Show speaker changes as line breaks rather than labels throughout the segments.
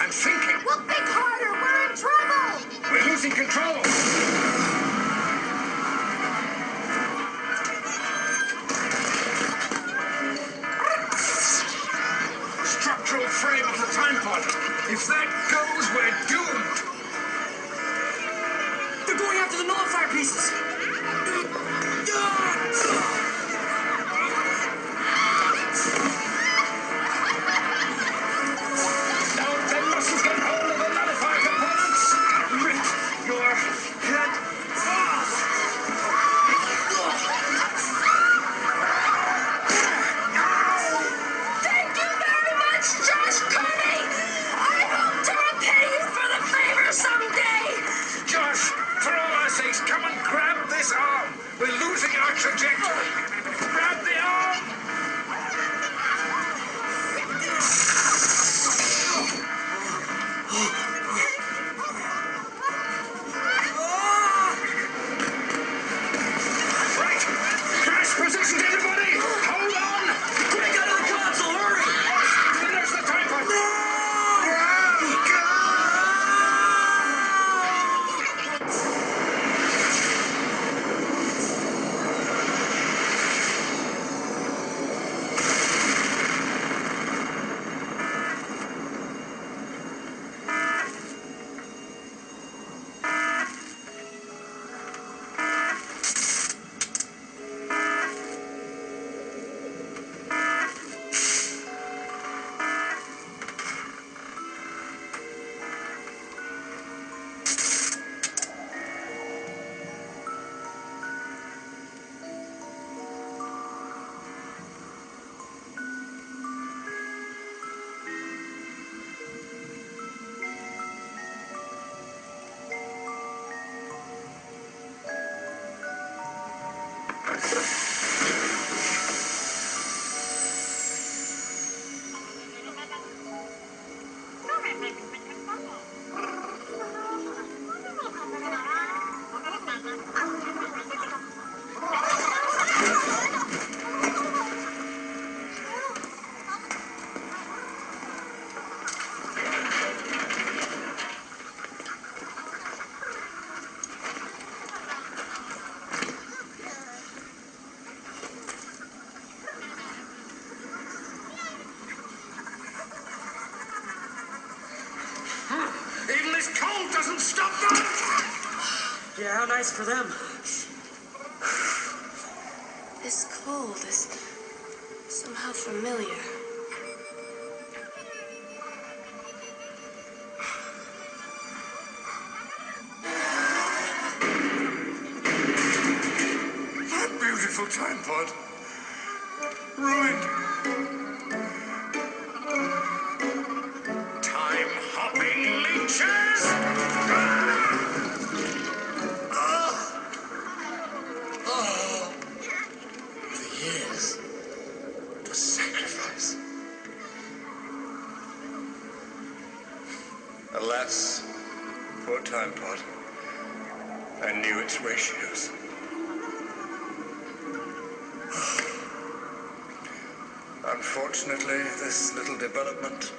I'm sinking.
Well, think harder. We're in trouble.
We're losing control. Structural frame of the time pod. If that goes, we're doomed.
They're going after the nullifier pieces.
Now they mustn't get hold of the nullifier components. Rip your head off.
Thank you very much, Josh Kirby. I hope to repay you for the favor someday.
Josh, for all our sakes, come and grab this arm. We're losing our trajectory. Grab the arm. Right. Crash positioned, everybody. Hold on.
Quick, out of the console, hurry!
There's the time pod. Even this cold doesn't stop them.
Yeah, how nice for them.
This cold is somehow familiar.
That beautiful time pod. Ruined. Time hopping leeches. The years. The sacrifice. Alas, poor time pod. I knew its ratios. Unfortunately, this little development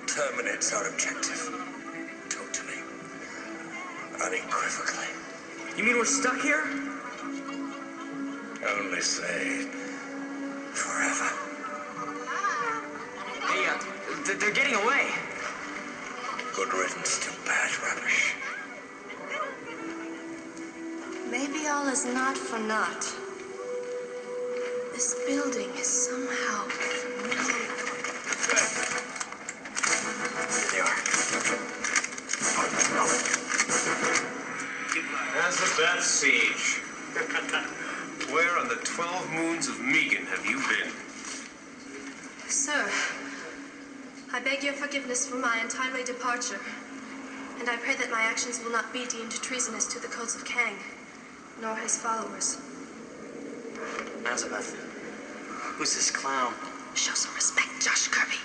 terminates our objective. Totally. Unequivocally.
You mean we're stuck here?
Only say forever.
Hey, they're getting away.
Good riddance to bad rubbish.
Maybe all is not for naught. This building is somehow familiar.
Here they are.
That's a bad siege. Where on the 12 moons of Megan have you been?
Sir, I beg your forgiveness for my untimely departure, and I pray that my actions will not be deemed treasonous to the codes of Kang, nor his followers.
Elizabeth, who's this clown?
Show some respect, Josh Kirby.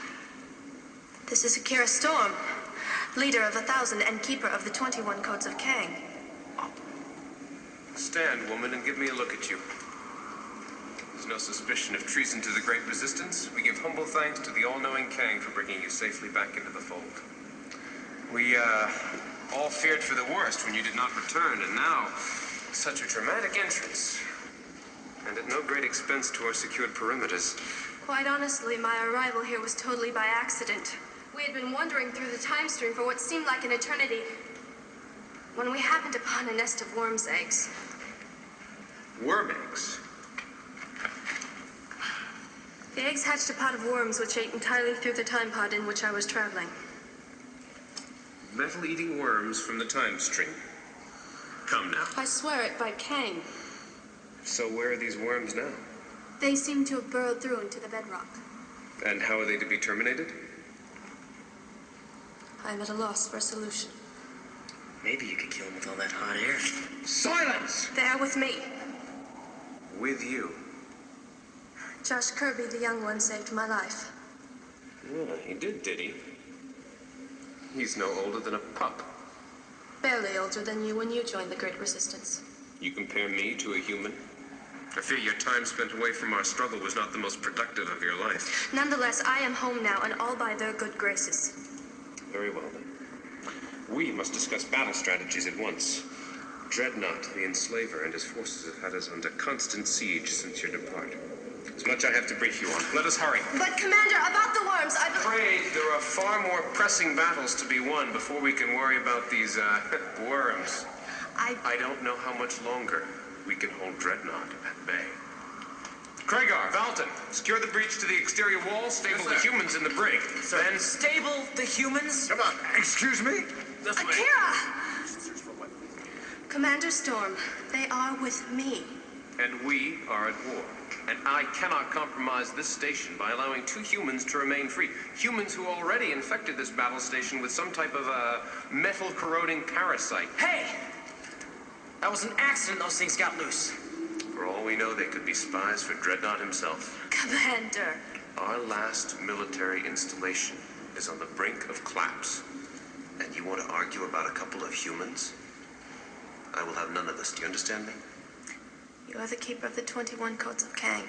This is Akira Storm, leader of 1,000 and keeper of the 21 codes of Kang.
Stand, woman, and give me a look at you. There's no suspicion of treason to the Great Resistance. We give humble thanks to the all-knowing Kang for bringing you safely back into the fold. We, all feared for the worst when you did not return, and now, such a dramatic entrance. And at no great expense to our secured perimeters.
Quite honestly, my arrival here was totally by accident. We had been wandering through the time stream for what seemed like an eternity when we happened upon a nest of worms' eggs.
Worm eggs?
The eggs hatched a pot of worms which ate entirely through the time pod in which I was traveling.
Metal-eating worms from the time stream. Come now.
I swear it by Kang.
So where are these worms now?
They seem to have burrowed through into the bedrock.
And how are they to be terminated?
I'm at a loss for a solution.
Maybe you could kill him with all that hot air.
Silence!
They're with me.
With you.
Josh Kirby, the young one, saved my life.
Yeah, he did he? He's no older than a pup.
Barely older than you when you joined the Great Resistance.
You compare me to a human? I fear your time spent away from our struggle was not the most productive of your life.
Nonetheless, I am home now, and all by their good graces.
Very well, then. We must discuss battle strategies at once. Dreadnought, the enslaver, and his forces have had us under constant siege since your depart. There's much I have to brief you on. Let us hurry.
But, Commander, about the worms,
I'm afraid there are far more pressing battles to be won before we can worry about these, worms. I don't know how much longer we can hold Dreadnought at bay. Kragar, Valton, secure the breach to the exterior wall, stable the humans in the brig. Then
Stable the humans?
Come on, excuse me?
this way.
Akira! Commander Storm, they are with me.
And we are at war. And I cannot compromise this station by allowing 2 humans to remain free. Humans who already infected this battle station with some type of metal-corroding parasite.
Hey! That was an accident those things got loose.
For all we know, they could be spies for Dreadnought himself.
Commander.
Our last military installation is on the brink of collapse. And you want to argue about a couple of humans? I will have none of this. Do you understand me?
You are the keeper of the 21 codes of Kang.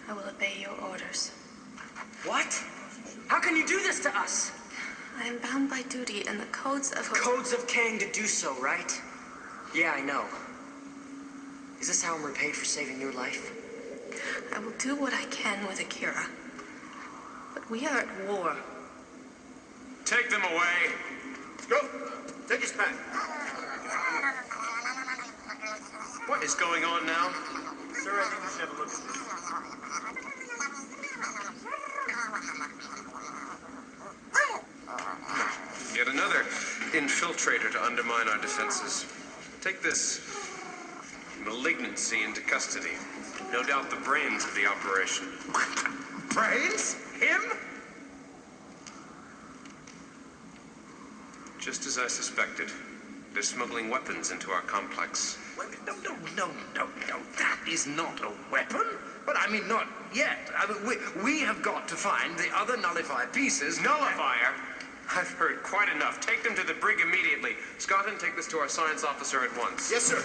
I will obey your orders.
What? How can you do this to us?
I am bound by duty and the codes of...
Codes of Kang to do so, right? Yeah, I know. Is this how I'm repaid for saving your life?
I will do what I can with Akira. But we are at war.
Take them away.
Go! Take us back.
What is going on now?
Sir, I think we should have a look at this.
Yet another infiltrator to undermine our defenses. Take this malignancy into custody. No doubt the brains of the operation.
Brains? Him?
Just as I suspected. They're smuggling weapons into our complex.
No. That is not a weapon. But I mean, not yet. I mean, we have got to find the other nullifier pieces.
Nullifier? I've heard quite enough. Take them to the brig immediately. Scotland, take this to our science officer at once.
Yes, sir.